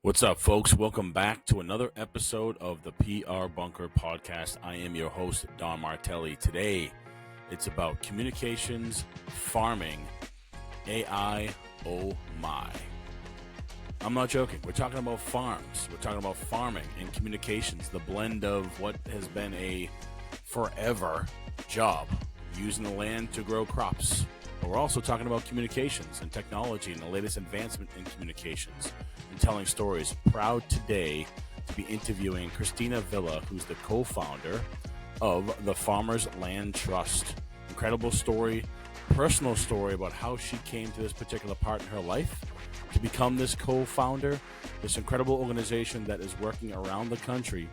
What's up, folks? Welcome back to another episode of the PR Bunker podcast. I am your host, Don Martelli. Today, it's about communications, farming, AI, oh my. I'm not joking. We're talking about farms. We're talking about farming and communications, the blend of what has been a forever job, using the land to grow crops. But we're also talking about communications and technology and the latest advancement in communications and telling stories. Proud today to be interviewing Christina Villa, who's the co-founder of the Farmers Land Trust. Incredible story, personal story about how she came to this particular part in her life to become this co-founder, this incredible organization that is working around the country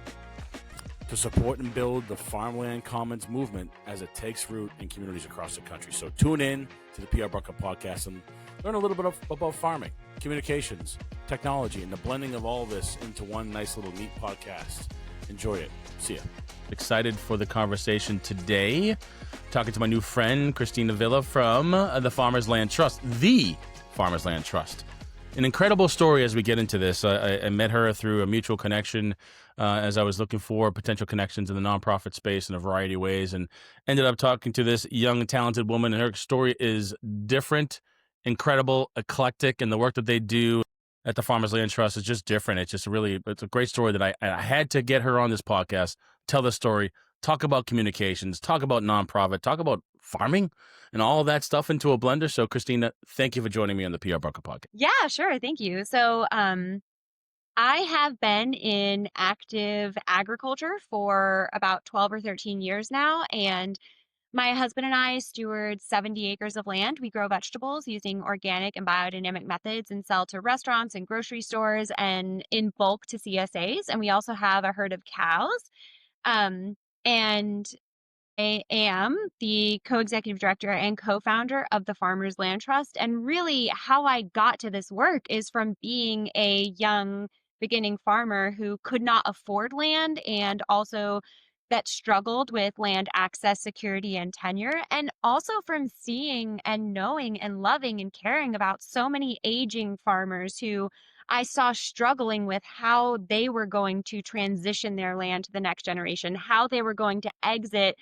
to support and build the farmland commons movement as it takes root in communities across the country. So tune in to the PR Bunker podcast and learn a little bit about farming, communications, technology, and the blending of all this into one nice little neat podcast. Enjoy it. See ya. Excited for the conversation today. Talking to my new friend, Christina Villa from the Farmers Land Trust, the Farmers Land Trust. An incredible story as we get into this. I met her through a mutual connection as I was looking for potential connections in the nonprofit space in a variety of ways, and ended up talking to this young, talented woman, and her story is different, incredible, eclectic, and the work that they do at the Farmers Land Trust is just different. It's a great story that I had to get her on this podcast, tell the story, talk about communications, talk about nonprofit, talk about farming, and all of that stuff into a blender. So, Christina, thank you for joining me on the PR Bunker podcast. Yeah, sure. Thank you. So, I have been in active agriculture for about 12 or 13 years now. And my husband and I steward 70 acres of land. We grow vegetables using organic and biodynamic methods and sell to restaurants and grocery stores and in bulk to CSAs. And we also have a herd of cows. And I am the co-executive director and co-founder of the Farmers Land Trust. And really how I got to this work is from being a young beginning farmer who could not afford land and also that struggled with land access, security, and tenure. And also from seeing and knowing and loving and caring about so many aging farmers who I saw struggling with how they were going to transition their land to the next generation, how they were going to exit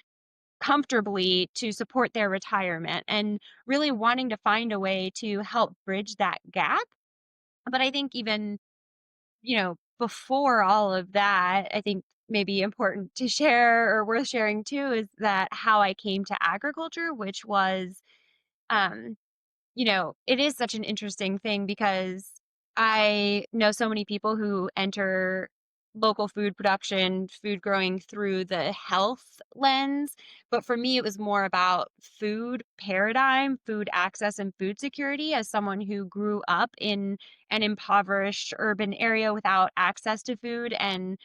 comfortably to support their retirement and really wanting to find a way to help bridge that gap. But I think even, before all of that, I think maybe important to share or worth sharing too is that how I came to agriculture, which was um it is such an interesting thing because I know so many people who enter local food production, food growing through the health lens. But for me, it was more about food paradigm, food access, and food security as someone who grew up in an impoverished urban area without access to food. And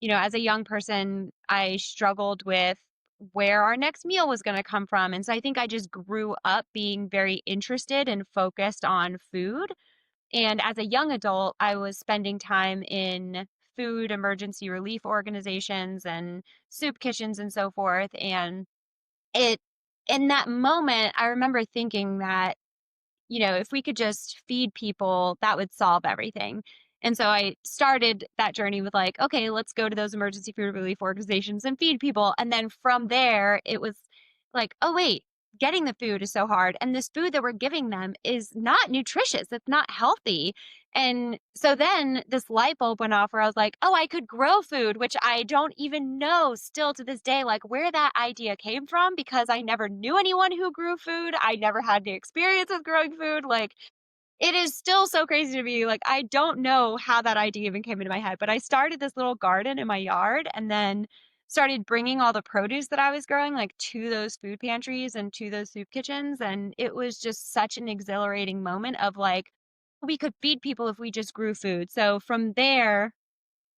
as a young person, I struggled with where our next meal was going to come from. And so I think I just grew up being very interested and focused on food. And as a young adult, I was spending time in food emergency relief organizations and soup kitchens and so forth. And it, in that moment, I remember thinking that if we could just feed people, that would solve everything. And so I started that journey with like, okay, let's go to those emergency food relief organizations and feed people. And then from there, it was like, oh, wait, getting the food is so hard. And this food that we're giving them is not nutritious, it's not healthy. And so then this light bulb went off where I was like, oh, I could grow food, which I don't even know still to this day, like where that idea came from because I never knew anyone who grew food. I never had the experience of growing food. Like it is still so crazy to me. Like I don't know how that idea even came into my head, but I started this little garden in my yard and then started bringing all the produce that I was growing like to those food pantries and to those soup kitchens. And it was just such an exhilarating moment of like, we could feed people if we just grew food. So from there,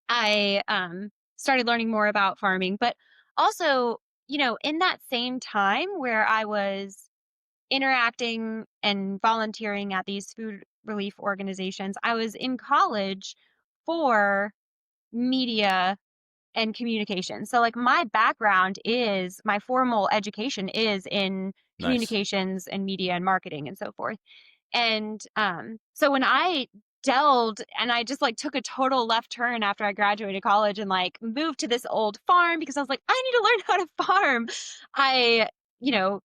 I started learning more about farming, but also, in that same time where I was interacting and volunteering at these food relief organizations, I was in college for media and communication. So like my background is my formal education is in Nice. communications and media and marketing and so forth. And so when I delved and I just like took a total left turn after I graduated college and like moved to this old farm because I was like, I need to learn how to farm. I, you know,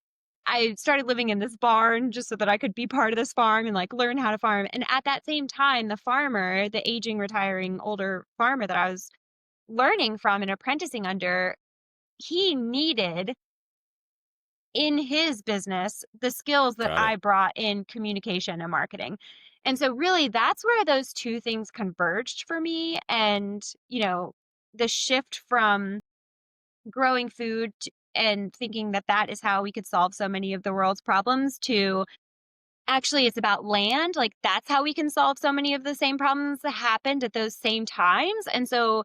I started living in this barn just so that I could be part of this farm and like learn how to farm. And at that same time, the farmer, the aging, retiring, older farmer that I was learning from and apprenticing under, he needed in his business the skills that Got it. I brought in communication and marketing. And so really that's where those two things converged for me and, the shift from growing food and thinking that that is how we could solve so many of the world's problems to actually it's about land, like that's how we can solve so many of the same problems that happened at those same times. And so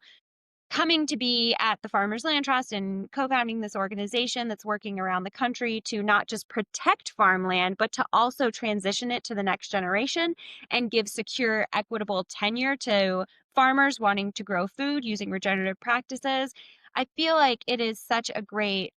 coming to be at the Farmers Land Trust and co-founding this organization that's working around the country to not just protect farmland, but to also transition it to the next generation and give secure, equitable tenure to farmers wanting to grow food using regenerative practices. I feel like it is such a great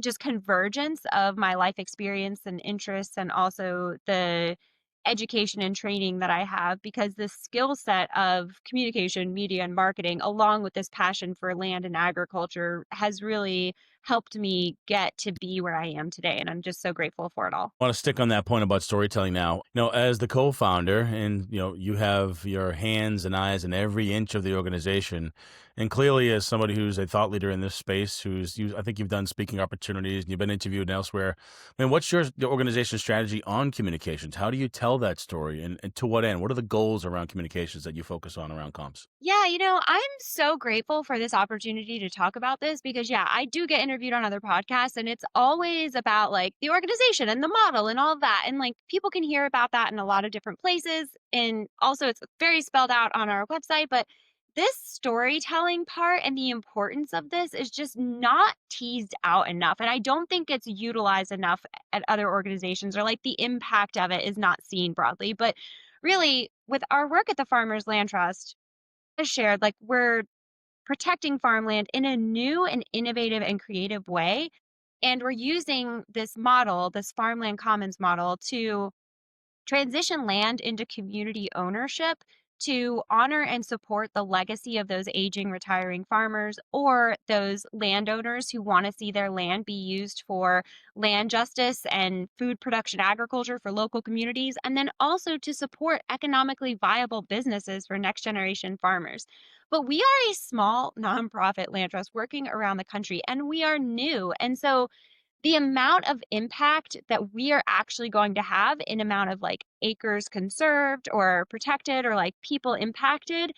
just convergence of my life experience and interests and also the education and training that I have because this skill set of communication, media, and marketing, along with this passion for land and agriculture, has really helped me get to be where I am today. And I'm just so grateful for it all. I want to stick on that point about storytelling now. As the co-founder, and you have your hands and eyes in every inch of the organization, and clearly as somebody who's a thought leader in this space, I think you've done speaking opportunities and you've been interviewed elsewhere. I mean, what's your organization's strategy on communications? How do you tell that story, and to what end? What are the goals around communications that you focus on around comms? Yeah, I'm so grateful for this opportunity to talk about this because, yeah, I do get interviewed on other podcasts and it's always about like the organization and the model and all of that. And like people can hear about that in a lot of different places. And also, it's very spelled out on our website. But this storytelling part and the importance of this is just not teased out enough. And I don't think it's utilized enough at other organizations or like the impact of it is not seen broadly. But really, with our work at the Farmers Land Trust, has shared, like we're protecting farmland in a new and innovative and creative way. And we're using this model, this farmland commons model, to transition land into community ownership to honor and support the legacy of those aging, retiring farmers or those landowners who want to see their land be used for land justice and food production agriculture for local communities, and then also to support economically viable businesses for next generation farmers. But we are a small nonprofit land trust working around the country and we are new. And so the amount of impact that we are actually going to have in amount of like acres conserved or protected or like people impacted,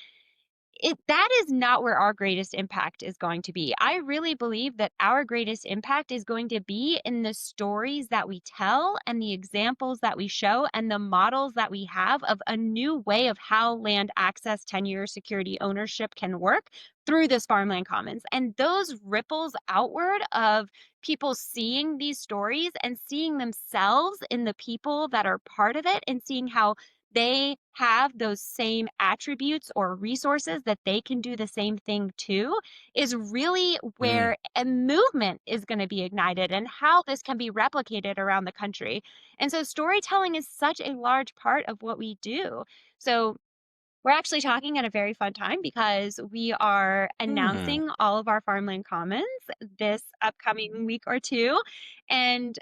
that is not where our greatest impact is going to be. I really believe that our greatest impact is going to be in the stories that we tell and the examples that we show and the models that we have of a new way of how land access, tenure, security, ownership can work through this farmland commons. And those ripples outward of people seeing these stories and seeing themselves in the people that are part of it and seeing how they have those same attributes or resources that they can do the same thing too is really Mm, where a movement is going to be ignited and how this can be replicated around the country. And so storytelling is such a large part of what we do. So we're actually talking at a very fun time because we are mm, announcing all of our farmland commons this upcoming week or two. And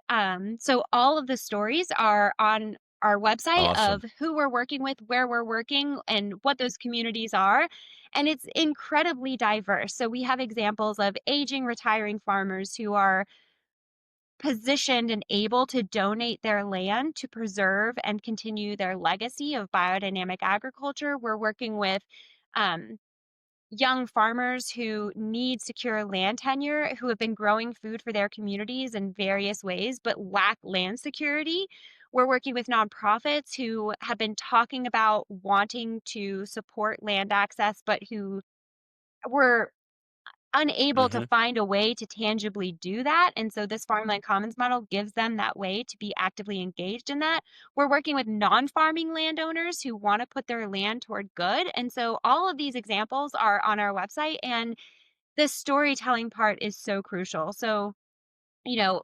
so all of the stories are on our website awesome. of who we're working with, where we're working, and what those communities are. And it's incredibly diverse. So we have examples of aging, retiring farmers who are positioned and able to donate their land to preserve and continue their legacy of biodynamic agriculture. We're working with um, young farmers who need secure land tenure, who have been growing food for their communities in various ways, but lack land security. We're working with nonprofits who have been talking about wanting to support land access, but who were unable to Hmm. find a way to tangibly do that. And so this farmland commons model gives them that way to be actively engaged in that. We're working with non-farming landowners who want to put their land toward good. And so all of these examples are on our website and the storytelling part is so crucial. So, you know,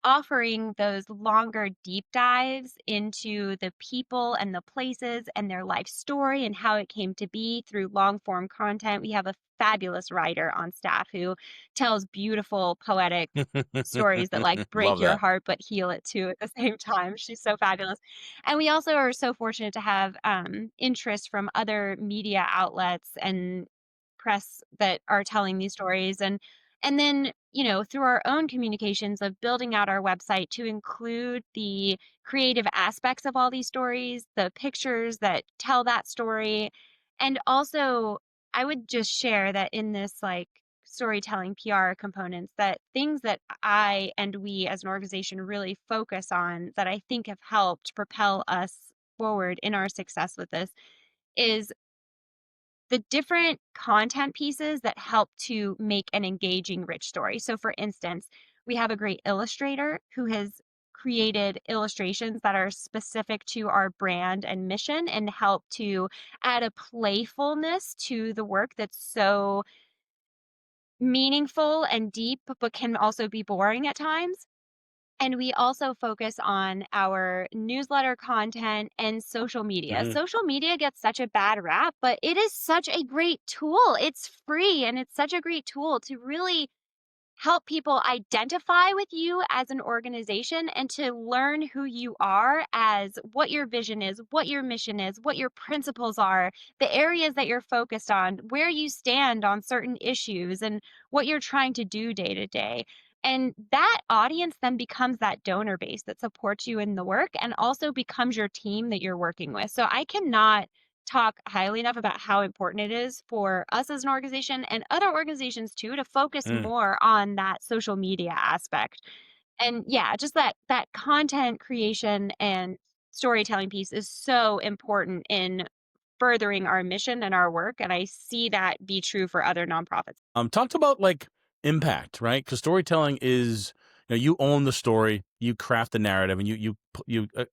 offering those longer deep dives into the people and the places and their life story and how it came to be through long form content. We have a fabulous writer on staff who tells beautiful, poetic stories that like break Love your that. heart but heal it too at the same time. She's so fabulous. And we also are so fortunate to have interest from other media outlets and press that are telling these stories. And then, through our own communications of building out our website to include the creative aspects of all these stories, the pictures that tell that story. And also, I would just share that in this like storytelling PR components, that things that I and we as an organization really focus on that I think have helped propel us forward in our success with this is the different content pieces that help to make an engaging, rich story. So, for instance, we have a great illustrator who has created illustrations that are specific to our brand and mission and help to add a playfulness to the work that's so meaningful and deep, but can also be boring at times. And we also focus on our newsletter content and social media. Hmm. Social media gets such a bad rap, but it is such a great tool. It's free and it's such a great tool to really help people identify with you as an organization and to learn who you are as what your vision is, what your mission is, what your principles are, the areas that you're focused on, where you stand on certain issues, and what you're trying to do day to day. And that audience then becomes that donor base that supports you in the work and also becomes your team that you're working with. So I cannot talk highly enough about how important it is for us as an organization and other organizations too to focus Mm. more on that social media aspect. And yeah, just that content creation and storytelling piece is so important in furthering our mission and our work, and I see that be true for other nonprofits. Talked about like impact, right? Because storytelling is, you own the story, you craft the narrative, and you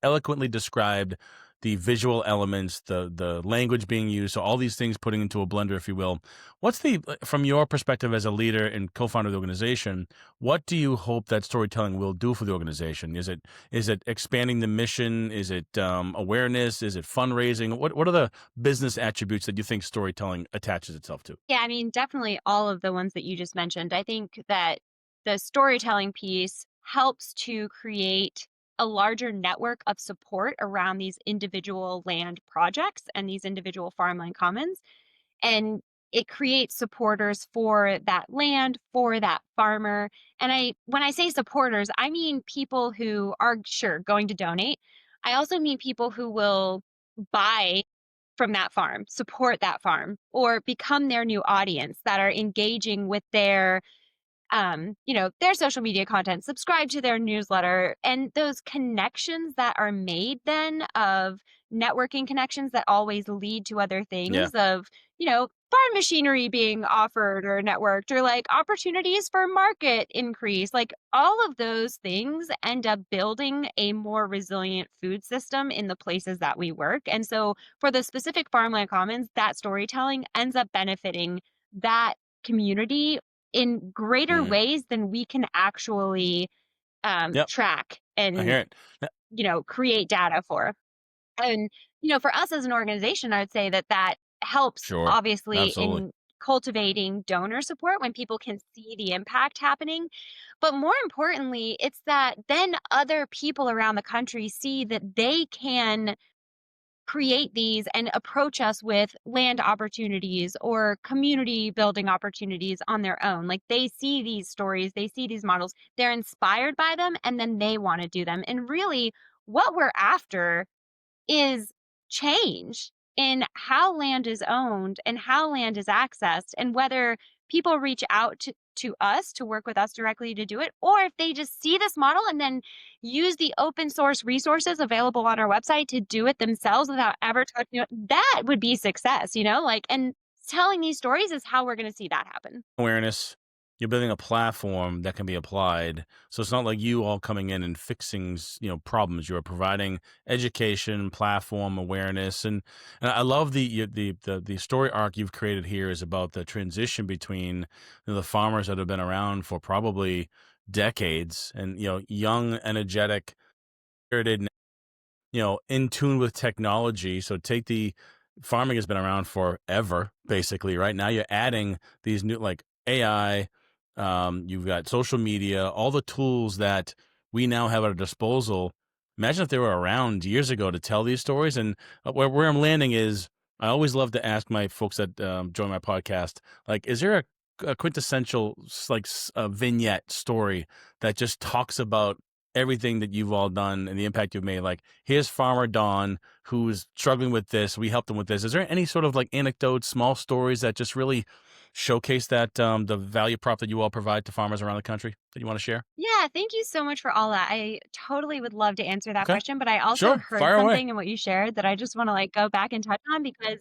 eloquently described the visual elements, the language being used, so all these things putting into a blender, if you will. What's the from your perspective as a leader and co-founder of the organization? What do you hope that storytelling will do for the organization? Is it expanding the mission? Is it awareness? Is it fundraising? What are the business attributes that you think storytelling attaches itself to? Yeah, I mean, definitely all of the ones that you just mentioned. I think that the storytelling piece helps to create a larger network of support around these individual land projects and these individual farmland commons. And it creates supporters for that land, for that farmer. And when I say supporters, I mean people who are sure going to donate. I also mean people who will buy from that farm, support that farm, or become their new audience that are engaging with their social media content, subscribe to their newsletter, and those connections that are made then of networking connections that always lead to other Yeah. things of, farm machinery being offered or networked or like opportunities for market increase. Like all of those things end up building a more resilient food system in the places that we work. And so for the specific farmland commons, that storytelling ends up benefiting that community in greater Mm. ways than we can actually, Yep. track I and, hear it. create data for. And, for us as an organization, I would say that that helps Sure. obviously Absolutely. in cultivating donor support when people can see the impact happening. But more importantly, it's that then other people around the country see that they can create these and approach us with land opportunities or community building opportunities on their own. Like they see these stories, they see these models, they're inspired by them, and then they want to do them. And really, what we're after is change in how land is owned and how land is accessed, and whether people reach out to us to work with us directly to do it, or if they just see this model and then use the open source resources available on our website to do it themselves without ever touching it, that would be success, like, and telling these stories is how we're going to see that happen. Awareness. You're building a platform that can be applied. So it's not like you all coming in and fixing, problems. You're providing education, platform awareness, and I love the story arc you've created here is about the transition between the farmers that have been around for probably decades, and young, energetic, spirited, in tune with technology. So take the farming has been around forever, basically. Right now, you're adding these new like AI. You've got social media, all the tools that we now have at our disposal. Imagine if they were around years ago to tell these stories. And where I'm landing is, I always love to ask my folks that join my podcast, like, is there a quintessential a vignette story that just talks about everything that you've all done and the impact you've made? Like, here's Farmer Don who's struggling with this. We helped him with this. Is there any sort of like anecdotes, small stories that just really showcase that the value prop that you all provide to farmers around the country that you want to share? Yeah, thank you so much for all that. I totally would love to answer that Okay, question, but I also sure, heard fire away. something in what you shared that I just want to like go back and touch on because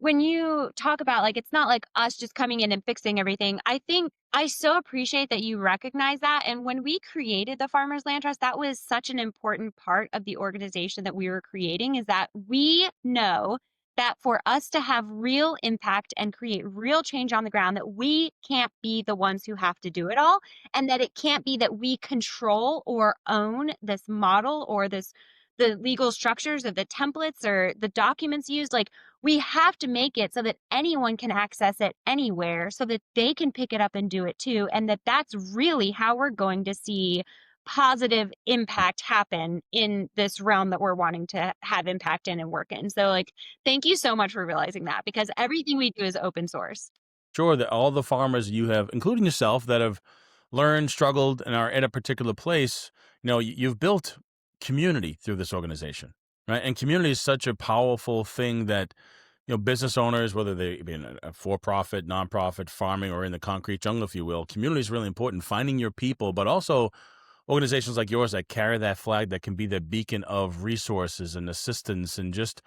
when you talk about like it's not like us just coming in and fixing everything, I think I so appreciate that you recognize that. And when we created the Farmers Land Trust, that was such an important part of the organization that we were creating is that we know that for us to have real impact and create real change on the ground, that we can't be the ones who have to do it all. And that it can't be that we control or own this model or the legal structures or the templates or the documents used. Like we have to make it so that anyone can access it anywhere so that they can pick it up and do it too. And that's really how we're going to see positive impact happen in this realm that we're wanting to have impact in and work in. So like, thank you so much for realizing that because everything we do is open source. Sure, that all the farmers you have, including yourself, that have learned, struggled, and are at a particular place, you've built community through this organization, right? And community is such a powerful thing that business owners, whether they be in a for-profit, nonprofit, farming, or in the concrete jungle, if you will, community is really important. Finding your people, but also organizations like yours that carry that flag, that can be the beacon of resources and assistance and just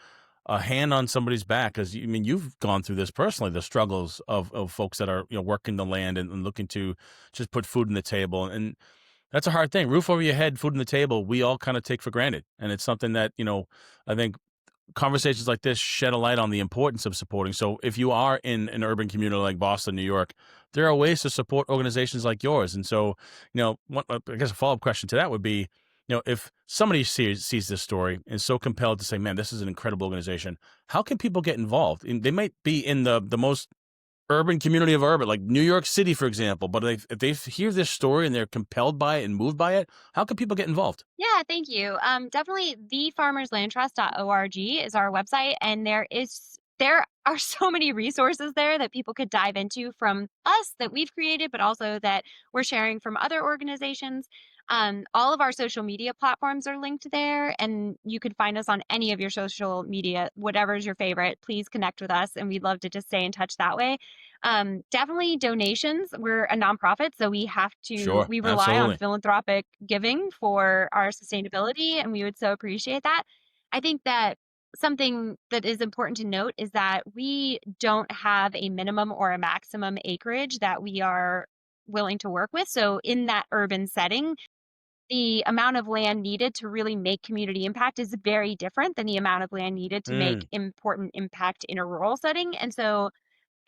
a hand on somebody's back. Because I mean, you've gone through this personally, the struggles of folks that are working the land and looking to just put food on the table, and that's a hard thing. Roof over your head, food on the table. We all kind of take for granted, and it's something that I think conversations like this shed a light on the importance of supporting. So if you are in an urban community like Boston, New York, there are ways to support organizations like yours. And so, I guess a follow-up question to that would be, if somebody sees this story and is so compelled to say, man, this is an incredible organization, how can people get involved? And they might be in the most urban community of urban, like New York City, for example, but if they hear this story and they're compelled by it and moved by it, how can people get involved? Yeah, thank you. Definitely thefarmerslandtrust.org is our website, and there are so many resources there that people could dive into from us that we've created, but also that we're sharing from other organizations. All of our social media platforms are linked there, and you could find us on any of your social media, whatever's your favorite. Please connect with us, and we'd love to just stay in touch that way. Definitely donations. We're a nonprofit, so Sure, we rely on absolutely. philanthropic giving for our sustainability, and we would so appreciate that. I think that something that is important to note is that we don't have a minimum or a maximum acreage that we are willing to work with. So in that urban setting, the amount of land needed to really make community impact is very different than the amount of land needed to make Mm, important impact in a rural setting. And so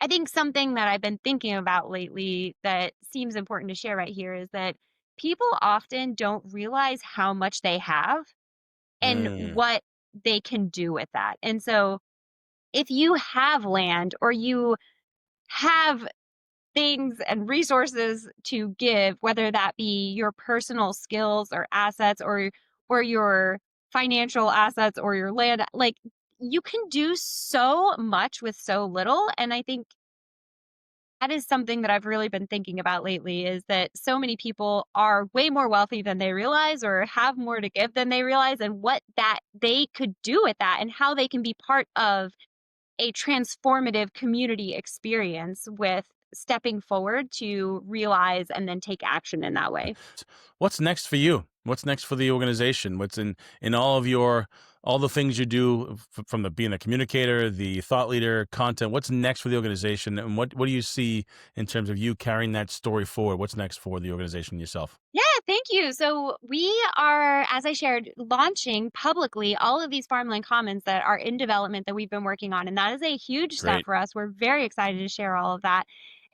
I think something that I've been thinking about lately that seems important to share right here is that people often don't realize how much they have and mm, what they can do with that. And so if you have land or you have things and resources to give, whether that be your personal skills or assets or your financial assets or your land, like you can do so much with so little. And I think that is something that I've really been thinking about lately is that so many people are way more wealthy than they realize or have more to give than they realize and what that they could do with that and how they can be part of a transformative community experience with stepping forward to realize and then take action in that way. what's next for you? What's next for the organization? What's in all the things you do from the being a communicator, the thought leader, content? What's next for the organization, and what do you see in terms of you carrying that story forward? What's next for the organization yourself? Yeah, thank you. So we are, as I shared, launching publicly all of these farmland commons that are in development that we've been working on. And that is a huge step Great. for us. We're very excited to share all of that.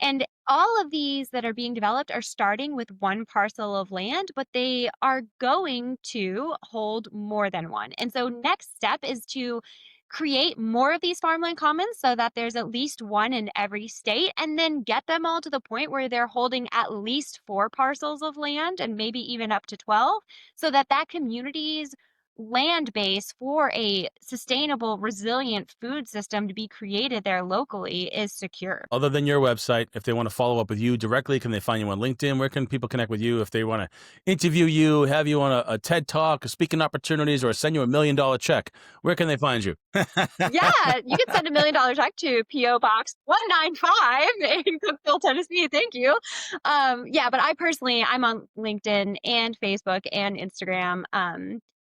And all of these that are being developed are starting with one parcel of land, but they are going to hold more than one. And so, next step is to create more of these farmland commons so that there's at least one in every state, and then get them all to the point where they're holding at least four parcels of land and maybe even up to 12, so that that community's land base for a sustainable, resilient food system to be created there locally is secure. Other than your website, if they want to follow up with you directly, can they find you on LinkedIn? Where can people connect with you if they want to interview you, have you on a TED Talk, speaking opportunities, or send you $1 million check? Where can they find you? Yeah, you can send $1 million check to PO Box 195 in Cookeville, Tennessee. Thank you. Yeah, but I personally, I'm on LinkedIn and Facebook and Instagram.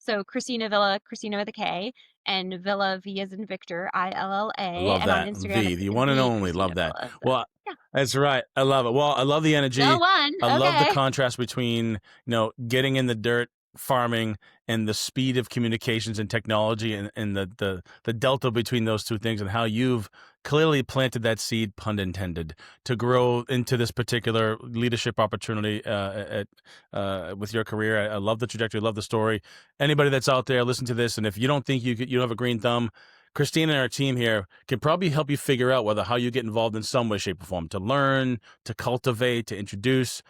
So Christina Villa, Christina with a K, and Villa V as in Victor, Illa. I love And on that. Instagram, V, it's the one and the only. Love Christina that. Villa. So Well, yeah, that's right. I love it. Well, I love the still energy. one. I love the Okay. contrast between, getting in the dirt, farming, and the speed of communications and technology, and the delta between those two things, and how you've clearly planted that seed, pun intended, to grow into this particular leadership opportunity with your career. I love the trajectory. I love the story. Anybody that's out there, listen to this, and if you don't think you don't have a green thumb, Christine and our team here can probably help you figure out how you get involved in some way, shape, or form, to learn, to cultivate, to introduce.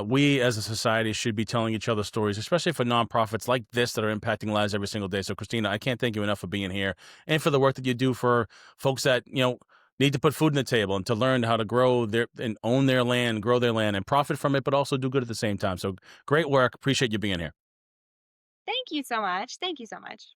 We as a society should be telling each other stories, especially for nonprofits like this that are impacting lives every single day. So, Christina, I can't thank you enough for being here and for the work that you do for folks that, need to put food on the table and to learn how to grow their and own their land, grow their land and profit from it, but also do good at the same time. So great work. Appreciate you being here. Thank you so much. Thank you so much.